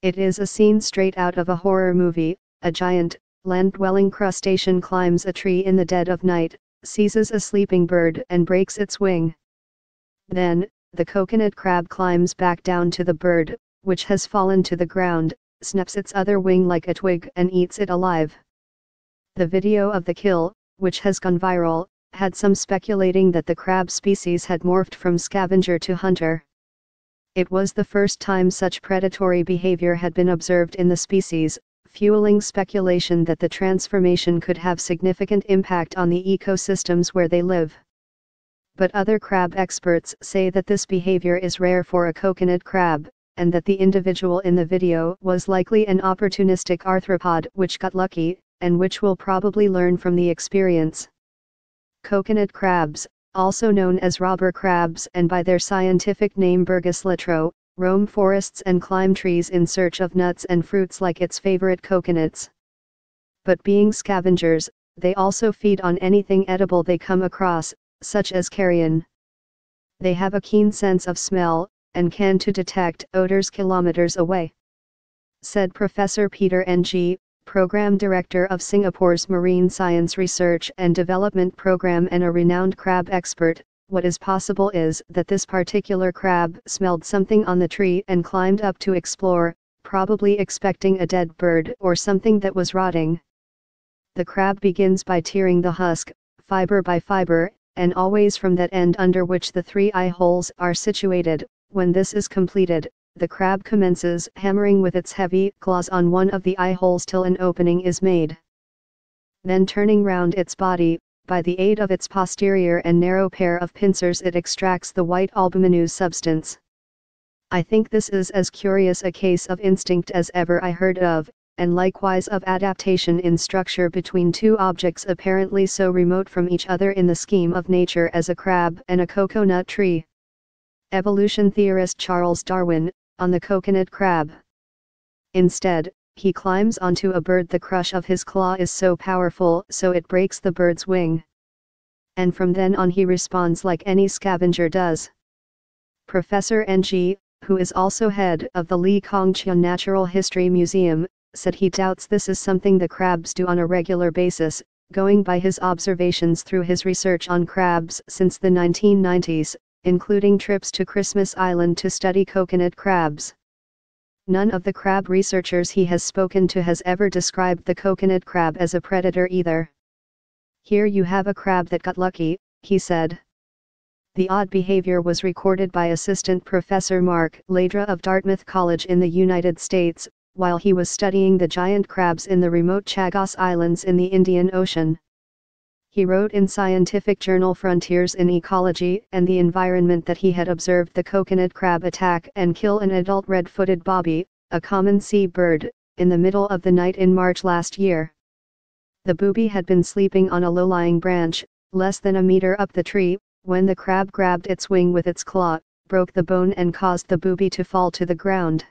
It is a scene straight out of a horror movie. A giant, land-dwelling crustacean climbs a tree in the dead of night, seizes a sleeping bird and breaks its wing. Then, the coconut crab climbs back down to the bird, which has fallen to the ground, snaps its other wing like a twig and eats it alive. The video of the kill, which has gone viral, had some speculating that the crab species had morphed from scavenger to hunter. It was the first time such predatory behavior had been observed in the species, fueling speculation that the transformation could have significant impact on the ecosystems where they live. But other crab experts say that this behavior is rare for a coconut crab, and that the individual in the video was likely an opportunistic arthropod which got lucky, and which will probably learn from the experience. Coconut crabs, also known as robber crabs and by their scientific name Birgus latro, roam forests and climb trees in search of nuts and fruits like its favorite coconuts. But being scavengers, they also feed on anything edible they come across, such as carrion. They have a keen sense of smell, and can detect odors kilometers away, said Professor Peter Ng, Program Director of Singapore's Marine Science Research and Development Program and a renowned crab expert. What is possible is that this particular crab smelled something on the tree and climbed up to explore, probably expecting a dead bird or something that was rotting. The crab begins by tearing the husk, fiber by fiber, and always from that end under which the 3 eye holes are situated. When this is completed, the crab commences hammering with its heavy claws on one of the eye holes till an opening is made. Then turning round its body, by the aid of its posterior and narrow pair of pincers it extracts the white albuminous substance. I think this is as curious a case of instinct as ever I heard of, and likewise of adaptation in structure between two objects apparently so remote from each other in the scheme of nature as a crab and a coconut tree. Evolution theorist Charles Darwin, on the coconut crab. Instead, he climbs onto a bird. The crush of his claw is so powerful so it breaks the bird's wing. And from then on he responds like any scavenger does. Professor Ng, who is also head of the Lee Kong Chian Natural History Museum, said he doubts this is something the crabs do on a regular basis, going by his observations through his research on crabs since the 1990s, including trips to Christmas Island to study coconut crabs. None of the crab researchers he has spoken to has ever described the coconut crab as a predator either. Here you have a crab that got lucky, he said. The odd behavior was recorded by Assistant Professor Mark Ladra of Dartmouth College in the United States, while he was studying the giant crabs in the remote Chagos Islands in the Indian Ocean. He wrote in scientific journal Frontiers in Ecology and the Environment that he had observed the coconut crab attack and kill an adult red-footed bobby, a common sea bird, in the middle of the night in March last year. The booby had been sleeping on a low-lying branch, less than a meter up the tree, when the crab grabbed its wing with its claw, broke the bone and caused the booby to fall to the ground.